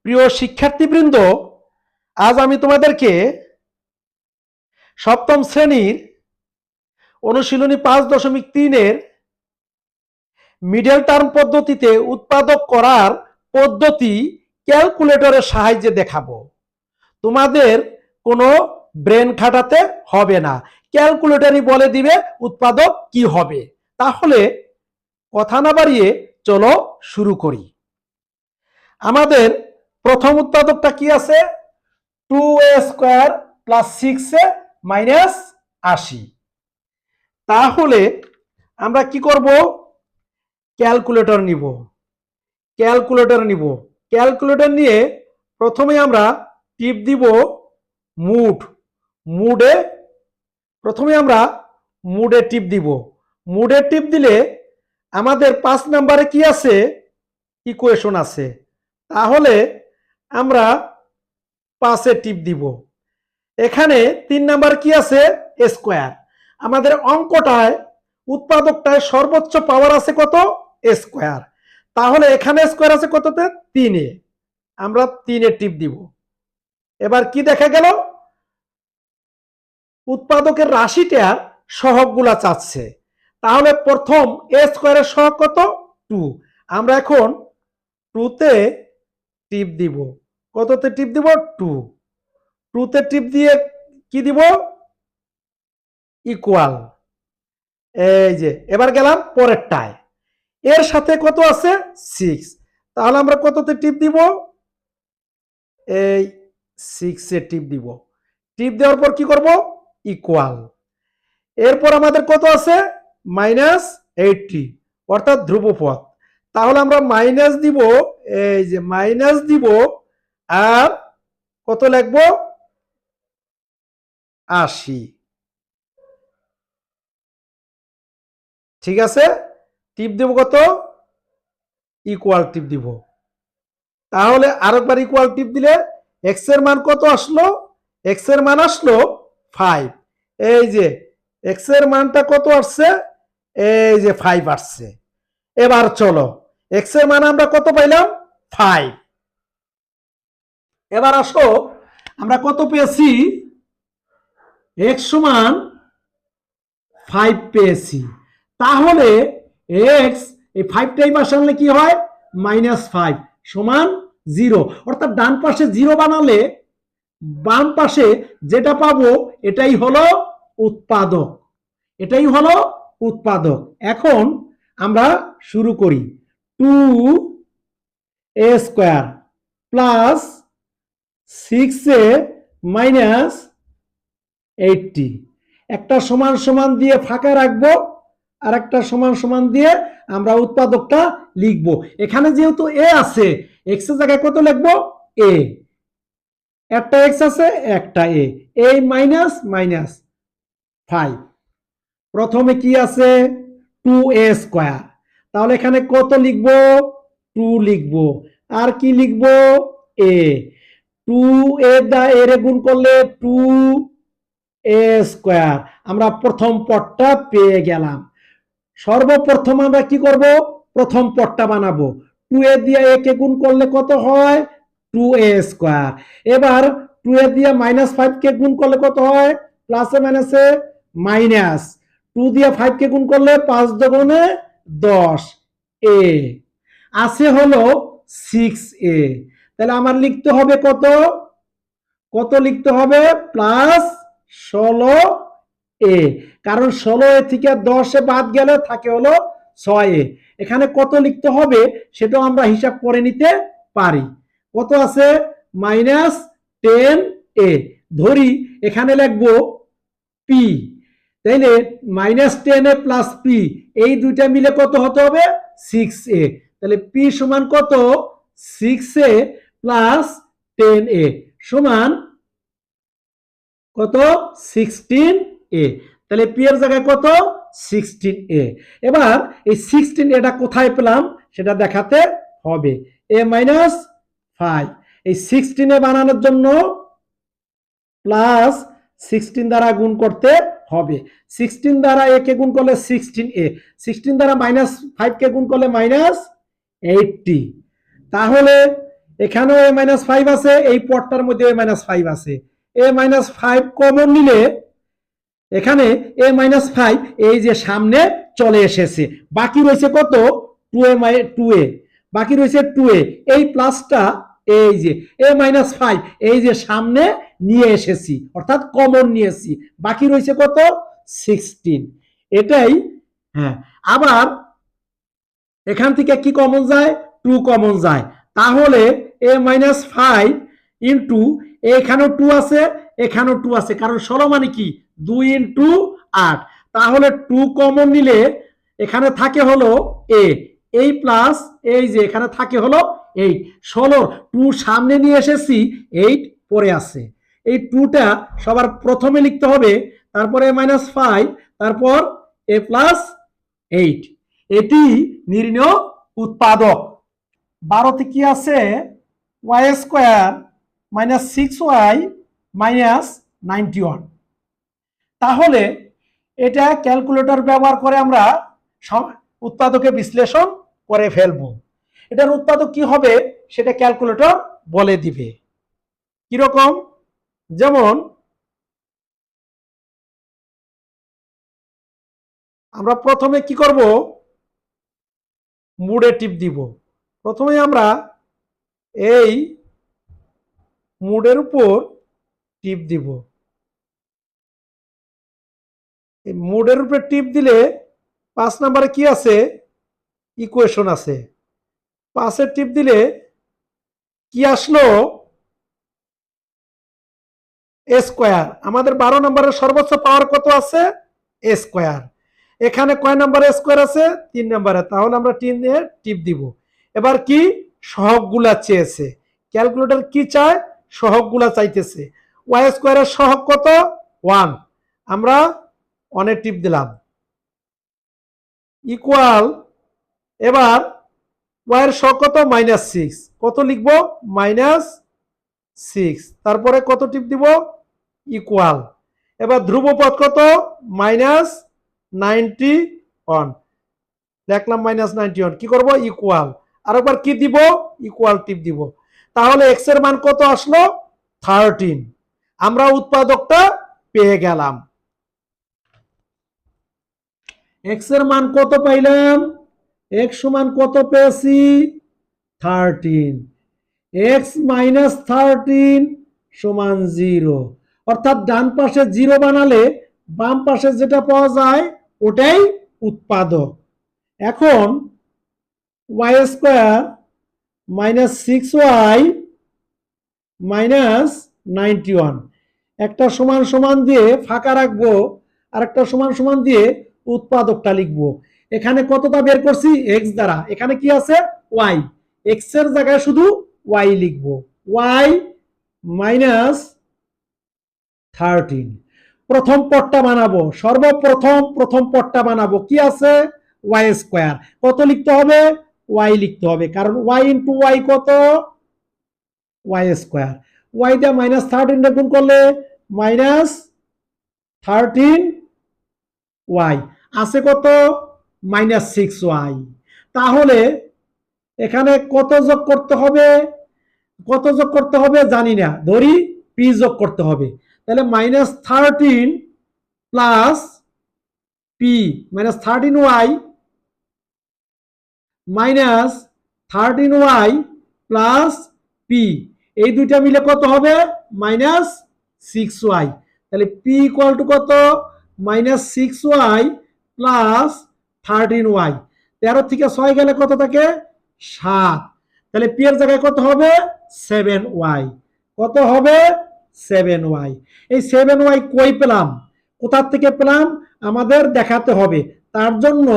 প্রিয় শিক্ষার্থীবৃন্দ, আজ আমি তোমাদেরকে সপ্তম শ্রেণীর অনুশীলনী 5.3 মিডল টার্ম পদ্ধতিতে উৎপাদক করার পদ্ধতি ক্যালকুলেটরের সাহায্যে দেখাবো। তোমাদের কোনো ব্রেন খাটাতে হবে না, ক্যালকুলেটরই বলে দিবে উৎপাদক কি হবে। তাহলে কথা না বাড়িয়ে চলো শুরু করি। আমাদের প্রথম উৎপাদকটা কি আছে? 2a² + 6a - 80। তাহলে আমরা কি করব? ক্যালকুলেটর নিব। ক্যালকুলেটর নিয়ে প্রথমে আমরা টিপ দিব মুডে। প্রথমে আমরা মুডে টিপ দিব। মুডে টিপ দিলে আমাদের 5 নম্বরে কি আছে? ইকুয়েশন আছে। তাহলে আমরা 5-এ টিপ দিব। এখানে 3 নাম্বার কি আছে? স্কোয়ার। আমাদের অঙ্কটায় উৎপাদকটায় সর্বোচ্চ পাওয়ার আছে কত? স্কোয়ার। তাহলে এখানে স্কোয়ার আছে কততে? 3-এ। আমরা 3-এ টিপ দিব। এবার কি দেখা গেল? উৎপাদকের রাশিটার সহগগুলা চাচ্ছে। তাহলে প্রথম a স্কোয়ারের সহগ কত? 2। আমরা এখন 2-তে টিপ দিব। কততে টিপ দিব? 2-তে টিপ দিয়ে কি দিব? ইকুয়াল। এই যে এবার গেলাম পরেরটায়। এর সাথে কত আছে? 6। তাহলে আমরা কততে টিপ দিব? এই 6-এ টিপ দিব। টিপ দেওয়ার পর কি করব? ইকুয়াল। এরপর আমাদের কত আছে? -80, অর্থাৎ ধ্রুবপদ। তাহলে আমরা মাইনাস দিব, এই যে মাইনাস দিব, আর কত লিখব? 80। ঠিক আছে, টিপ দেব কত? ইকুয়াল টিপ দিব। তাহলে আরেকবার ইকুয়াল টিপ দিলে এক্স এর মান কত আসলো? এক্স এর মান আসলো 5। এই যে এক্স এর মানটা কত আসছে? এই যে 5 আসছে। এবার চলো, এক্স এর মান আমরা কত পাইলাম? 5। এবার আসো, আমরা কত পেয়েছি? এক্স সমান 5 পেয়েছি। তাহলে এক্স এই 5টাই পাশে আনলে কি হয়? -5 সমান 0। অর্থাৎ ডান পাশে 0 বানালে বাম পাশে যেটা পাবো এটাই হলো উৎপাদক। এটাই হলো উৎপাদক। এখন আমরা শুরু করি। 2a² + 6a - 80। একটা সমান সমান দিয়ে ফাঁকা রাখবো, আর একটা সমান সমান দিয়ে আমরা উৎপাদকটা লিখবো। এখানে যেহেতু এ আছে, এক্স এর জায়গায় কত লিখবো? এ। একটা এক্স আছে, একটা এ। এই -5। প্রথমে কি আছে? 2a²। তাহলে এখানে কত লিখবো? 2 লিখবো। আর কি লিখবো? এ। 2a দা এর গুণ করলে 2a²। আমরা প্রথম পদটা পেয়ে গেলাম। সর্বপ্রথম আমরা কি করব? প্রথম পদটা বানাবো। 2a দিয়ে a কে গুণ করলে কত হয়? 2a²। এবার 2a দিয়ে -5 কে গুণ করলে কত হয়? প্লাসে মাইনাসে মাইনাস। 2 দিয়ে 5 কে গুণ করলে 5 দুগুণে 10 এ আছে হলো 6a। তাহলে আমার লিখতে হবে কত? কত লিখতে হবে? +16a। কারণ 16a থেকে 10 বাদ গেলে থাকে হলো 6a। এখানে কত লিখতে হবে সেটাও আমরা হিসাব করে নিতে পারি। কত আছে? -10a। ধরি এখানে লিখবো p। তাইলে -10a + p, এই দুইটা মিলে কত হতে হবে? 6a। তাহলে p সমান কত? 6a + 10a সমান কত? 16a। তাহলে p এর জায়গায় কত? 16a। এবার এই 16 এটা কোথায় পেলাম সেটা দেখাতে হবে। a - 5 এই 16 বানানোর জন্য +16 দ্বারা গুণ করতে হবে। 16 দ্বারা a কে গুণ করলে 16a, 16 দ্বারা -5 কে গুণ করলে -80। তাহলে এখানেও a মাইনাস 5 আছে, এই পদটার মধ্যে a মাইনাস 5 আছে। a মাইনাস 5 কমন নিলে এখানে a মাইনাস 5 এই যে সামনে চলে এসেছে, বাকি রয়েছে কত 2a, বাকি রয়েছে 2a, এই প্লাসটা এই যে a মাইনাস 5 এই যে সামনে নিয়ে এসেছি, অর্থাৎ কমন নিয়েছি, বাকি রয়েছে কত 16। এটাই। হ্যাঁ, আবার এখান থেকে কি কমন যায় 2 কমন যায়, তাহলে a মাইনাস 5 ইন্টু এখানেও 2 আছে, এখানেও 2 আছে, কারণ 16 মানে কি 2 ইন্টু 8, তাহলে 2 কমন নিলে এখানে থাকে হলো a, এই প্লাস এই যে এখানে থাকে হলো 8, 16 2 সামনে নিয়ে এসেছি, 8 পরে আছে। এই 2টা সবার প্রথমে লিখতে হবে, তারপরে মাইনাস 5, তারপর a প্লাস 8, এটি নির্ণয় উৎপাদক। 12তে কি আছে Y square minus 6y minus 91। তাহলে এটা ক্যালকুলেটর ব্যবহার করে আমরা উৎপাদকে বিশ্লেষণ করে ফেলবো। এটার উৎপাদক কি হবে সেটা ক্যালকুলেটর বলে দিবে। কিরকম, যেমন আমরা প্রথমে কি করব, মুডে টিপ দিব। প্রথমে আমরা এই মুডের উপর টিপ দিব। এই মুডের উপরে টিপ দিলে 5 নম্বরে কি আছে ইকুয়েশন আছে, 5-এর টিপ দিলে কি আসলো এ স্কোয়ার। আমাদের 12 নম্বরের সর্বোচ্চ পাওয়ার কত আছে এ স্কোয়ার। এখানে কয় নম্বরে স্কোয়ার আছে 3 নম্বরে, তাহলে আমরা 3 দিয়ে টিপ দিব। এবার কি সহগগুলা চেয়েছে, ক্যালকুলেটর কি চায় সহগগুলা চাইতেছে। ওয়াই স্কোয়ারের সহগ কত 1, আমরা 1-এ টিপ দিলাম, ইকুয়াল। এবার ওয়াই এর সহগ কত -6, কত লিখবো -6, তারপরে কত টিপ দিব ইকুয়াল। এবার ধ্রুবপদ কত -91, লিখলাম -91, কি করব ইকুয়াল। আরেকবার কি দিব ইকুয়াল টিপ দিব, তাহলে এক্স এর মান কত আসলো 13। আমরা উৎপাদকটা পেয়ে গেলাম। এক্স এর মান কত পাইলাম, এক্স সমান কত পেয়েছি 13, এক্স মাইনাস 13 সমান 0, অর্থাৎ ডান পাশে 0 বানালে বাম পাশে যেটা পাওয়া যায় ওটাই উৎপাদক। এখন Y square minus 6y minus 91, একটা সমান সমান দিয়ে ফাঁকা রাখবো, আর একটা সমান সমান দিয়ে উৎপাদকটা লিখবো। এখানে কতটা বের করছি এক্স দ্বারা, এখানে কি আছে ওয়াই, এক্স এর জায়গায় শুধু ওয়াই লিখবো, ওয়াই মাইনাস 13। প্রথম পদটা বানাবো, সর্বপ্রথম প্রথম পদটা বানাবো, কি আছে ওয়াই স্কোয়ার, কত লিখতে হবে ওয়াই লিখতে হবে, কারণ ওয়াই ইন্টু ওয়াই কত ওয়াই স্কোয়ার। ওয়াই দিয়ে -13 গুণ করলে -13 ওয়াই, আছে কত -6y। তাহলে এখানে কত যোগ করতে হবে, কত যোগ করতে হবে জানি না, ধরি পি যোগ করতে হবে। তাহলে -13 plus P -13y -13y plus P, এই দুইটা মিলে কত হবে -6y। তাহলে পি ইকুয়াল টু কত -6y প্লাস 13y। 13 থেকে 6 গেলে কত থাকে 7, তাহলে পি এর জায়গায় কত হবে 7y, কত হবে 7y। এই 7y কই পেলাম, কোথা থেকে পেলাম আমাদের দেখাতে হবে, তার জন্য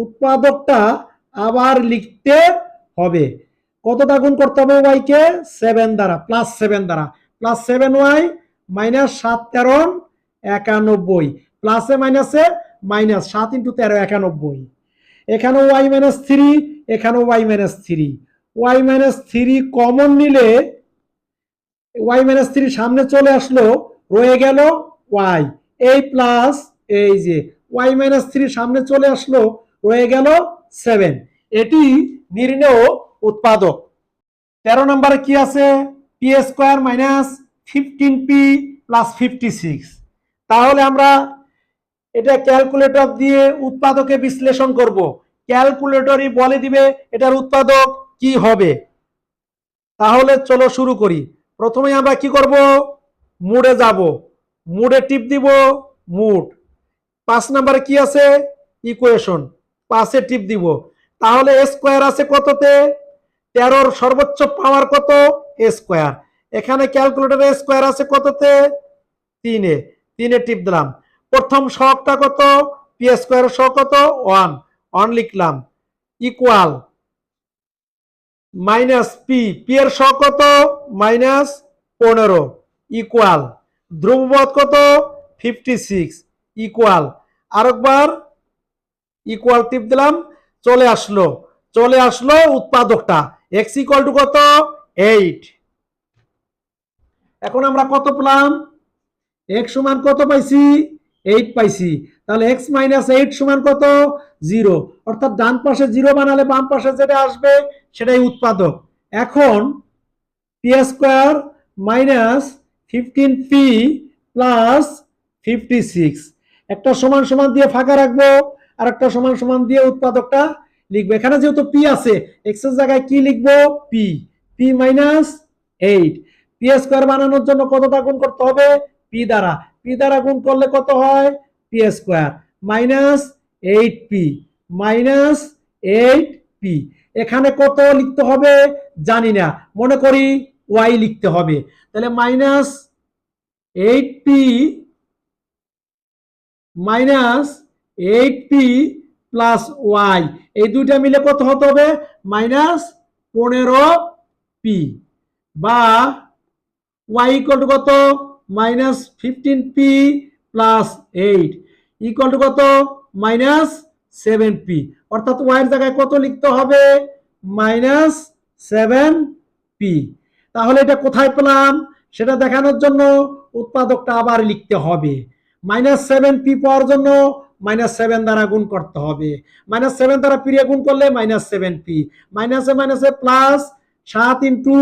উৎপাদকটা আবার লিখতে হবে। কতটা গুণ করতে হবে ওয়াই কে 7 দ্বারা, +7 দ্বারা, +7y -7 13 91, প্লাসে মাইনাসে মাইনাস, 7 × 13 91। এখানে ওয়াই -3, এখানে ওয়াই -3, ওয়াই -3 কমন নিলে ওয়াই -3 সামনে চলে আসলো, রয়ে গেল ওয়াই, এই প্লাস এই যে ওয়াই -3 সামনে চলে আসলো, রয়ে গেল 7। এটি নির্ণেয় উৎপাদক। 13 নম্বরে কি আছে, P square minus 15p plus 56। তাহলে আমরা এটা ক্যালকুলেটর দিয়ে উৎপাদকে বিশ্লেষণ করব, ক্যালকুলেটরই বলে দিবে এটার উৎপাদক কি হবে। তাহলে চলো শুরু করি। প্রথমে আমরা কি করব, মুডে যাব, মুডে টিপ দিব, মুড 5 নম্বরে কি আছে, ইকুয়েশন, 5-এ টিপ দিব। তাহলে এ স্কোয়ার আছে কততে, 13-র সর্বোচ্চ পাওয়ার কত, এ স্কোয়ার। এখানে ক্যালকুলেটরে স্কোয়ার আছে কততে, 3-এ, 3-এ টিপ দিলাম। প্রথম সহগটা কত, পি স্কোয়ার সহগ কত, 1, 1 লিখলাম, ইকুয়াল মাইনাস পি, পি এর সহগ কত, -15, ইকুয়াল ধ্রুবপদ কত, 56, ইকুয়াল আরেকবার ইকুয়াল টিপ দিলাম, চলে আসলো উৎপাদকটা, এক্স ইকুয়াল টু কত, 8। এখন আমরা কত পেলাম, এক্স সমান কত পাইছি, 8 পাইছি। তাহলে এক্স মাইনাস 8 সমান কত, 0। অর্থাৎ ডান পাশে 0 বানালে বাম পাশে যেটা আসবে সেটাই উৎপাদক। এখন P square minus 15p plus 56, একটা সমান সমান দিয়ে ফাঁকা রাখবো, আর একটা সমান সমান দিয়ে উৎপাদকটা লিখবো। এখানে যেহেতু পি আছে, এক্স এর জায়গায় কি লিখবো, P, P minus 8। P square বানানোর জন্য কতটা গুণ করতে হবে, পি দ্বারা, পি দ্বারা গুণ করলে কত হয়, P square minus 8p minus 8p। এখানে কত লিখতে হবে জানি না, মনে করি ওয়াই লিখতে হবে। তাহলে minus 8p minus 8p plus Y, এই দুইটা মিলে কত হতে হবে, -15p, বা ওয়াই ইকুয়াল টু কত, -15p প্লাস 8 ইকুয়াল টু কত, -7p। অর্থাৎ ওয়াই এর জায়গায় কত লিখতে হবে, -7p। তাহলে এটা কোথায় পেলাম সেটা দেখানোর জন্য উৎপাদকটা আবার লিখতে হবে। -7p পাওয়ার জন্য -7 দ্বারা গুণ করতে হবে, -7 দ্বারা পি গুণ করলে -7p, মাইনাসে মাইনাসে প্লাস, 7 ইন্টু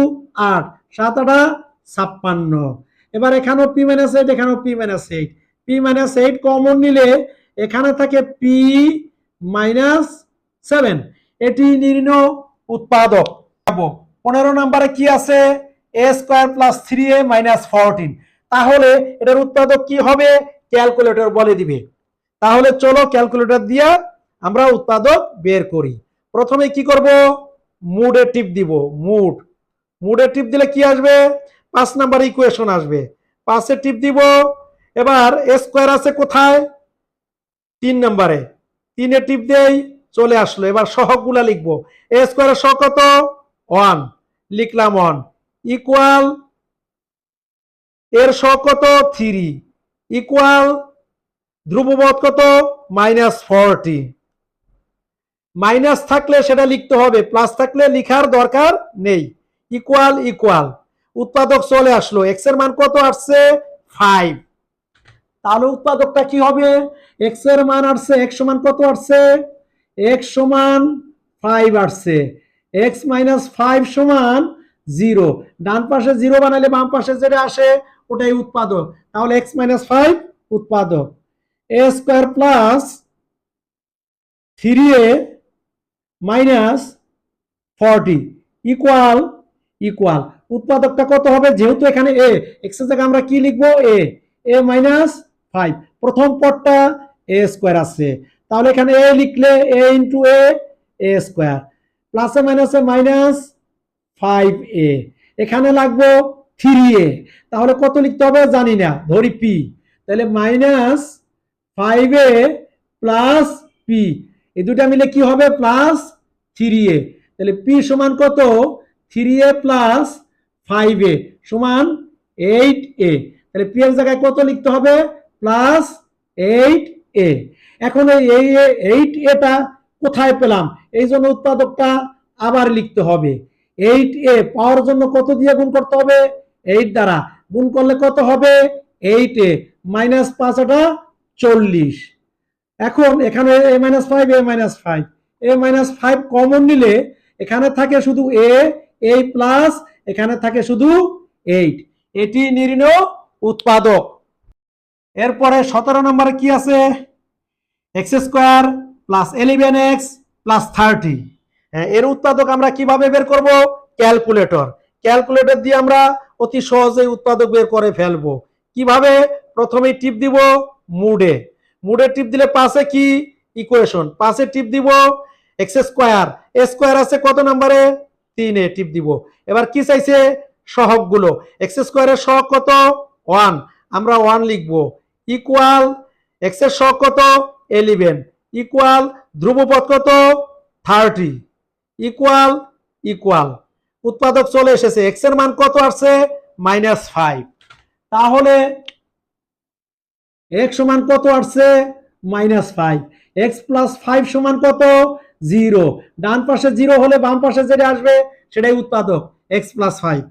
8, 7 8 56। এবার এখানেও পি মাইনাস 8, এখানেও P minus 8, P minus 8 common নিলে এখানে থাকে পি মাইনাস 7, এটি নির্ণয় উৎপাদক। 15 নম্বরে কি আছে, এ স্কোয়ার প্লাস 3a মাইনাস 14। তাহলে এটার উৎপাদক কি হবে, ক্যালকুলেটর বলে দিবে। তাহলে চলো ক্যালকুলেটর দিয়ে আমরা উৎপাদক বের করি। প্রথমে কি করব, মুডে টিপ দিব, মুডে টিপ দিলে কি আসবে, 5 নাম্বার ইকুয়েশন আসবে, 5-এ টিপ দিব। এবার এ স্কোয়ার আছে কোথায়, 3 নম্বরে, 3-এ টিপ দেই, চলে আসলো। এবার সহগগুলা লিখবো, এ স্কোয়ারের সহগ কত, 1, লিখলাম 1, ইকুয়াল এর সহগ কত, 3, ইকুয়াল ধ্রুবপদ কত, -40। মাইনাস থাকলে সেটা লিখতে হবে, প্লাস থাকলে লিখার দরকার নেই। ইকুয়াল ইকুয়াল উৎপাদক চলে আসলো, এক্স এর মান কত আসছে, 5। তাহলে উৎপাদকটা কি হবে, এক্স এর মান আসছে, এক্স সমান কত আসছে, এক্স সমান 5 আসছে, এক্স মাইনাস 5 সমান 0। ডান পাশে 0 বানালে বাম পাশে যেটা আসে ওটাই উৎপাদক। তাহলে এক্স মাইনাস 5 উৎপাদক, a square plus 3a minus 40 equal equal উৎপাদকটা কত হবে, যেহেতু এখানে এ, এক্স এর জায়গায় আমরা কি লিখবো, এ মাইনাস 5, প্রথম পদটা এ স্কোয়ার আছে, তাহলে এখানে এ লিখলে এ ইন্টু এ স্কোয়ার, প্লাসে মাইনাসে মাইনাস 5a, এখানে লাগবো 3a। তাহলে কত লিখতে হবে জানি না, ধরি পি, তাহলে মাইনাস 5a প্লাস পি, এই দুটা মিলে কি হবে, প্লাস 3a। তাহলে পি সমান কত, 3a প্লাস 5a সমান 8a। তাহলে পি এর জায়গায় কত লিখতে হবে, প্লাস 8a। এখন এই 8a কোথায় পেলাম, এই জন্য উৎপাদকটা আবার লিখতে হবে। 8a পাওয়ার জন্য কত দিয়ে গুণ করতে হবে, 8 দ্বারা গুণ করলে কত হবে, 8a মাইনাস 5 40। এখন এখানে a minus 5, a minus 5, a minus 5 common নিলে এখানে থাকে শুধু a, এই প্লাস এখানে থাকে শুধু 8, এটি নির্ণয় উৎপাদক। এরপরে 17 নম্বরে কি আছে, x square plus 11x plus 30, এর উৎপাদক আমরা কিভাবে বের করব, ক্যালকুলেটর। ক্যালকুলেটর দিয়ে আমরা অতি সহজেই উৎপাদক বের করে ফেলবো। কিভাবে, প্রথমেই টিপ দিব মুডে, মুডে টিপ দিলে পাশে কি ইকুয়েশন, পাশে টিপ দিব এক্স স্কোয়ার, এ স্কোয়ার আছে কত নম্বরে 3 এ টিপ দিব। এবার কি চাইছে, সহগগুলো, এক্স স্কোয়ারের সহগ কত 1, আমরা 1 লিখব, ইকুয়াল এক্স এর সহগ কত 11, ইকুয়াল ধ্রুবপদ কত 30, ইকুয়াল ইকুয়াল উৎপাদক চলে এসেছে। এক্স এর মান কত আসছে -5, তাহলে x সমান কত আসছে -5, x প্লাস 5 সমান কত 0, ডান পাশে 0 হলে বাম পাশে যেটা আসবে সেটাই উৎপাদক, x plus 5,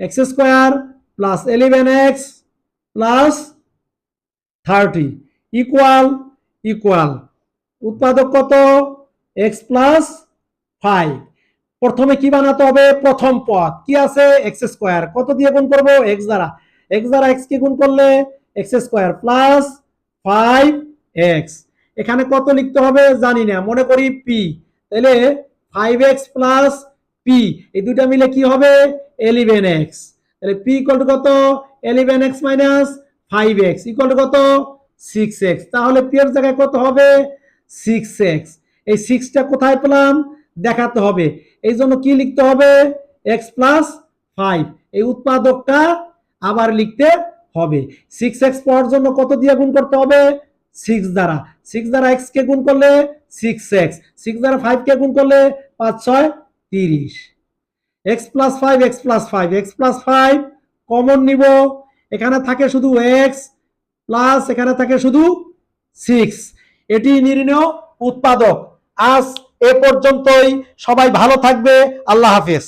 x square plus 11x plus 30 equal equal উৎপাদক কত x প্লাস 5। প্রথমে কি বানাতে হবে, প্রথম পদ কি আছে x স্কোয়ার, কত দিয়ে গুণ করব x দ্বারা, x দ্বারা x কে গুণ করলে x স্কোয়ার প্লাস 5x, এখানে কত লিখতে হবে জানি না, মনে করি p, তাহলে 5x প্লাস p, এই দুটো মিলে কি হবে 11x, তাহলে p ইকুয়াল টু কত 11x minus 5x equal to কত 6x, তাহলে p এর জায়গায় কত হবে 6x। এই 6টা কোথায় পেলাম দেখাতে হবে, এই জন্য কি লিখতে হবে x প্লাস 5, এই উৎপাদকটা আবার লিখতে হবে। 6x পাওয়ার জন্য কত দিয়ে গুণ করতে হবে 6 দ্বারা, 6 দ্বারা x কে গুণ করলে 6x, 6 দ্বারা 5 কে গুণ করলে 5 6 30, x plus 5 x plus 5 x plus 5 common নিব, এখানে থাকে শুধু x প্লাস এখানে থাকে শুধু 6, এটি নির্ণয় উৎপাদক। আজ এ পর্যন্তই, সবাই ভালো থাকবে, আল্লাহ হাফেজ।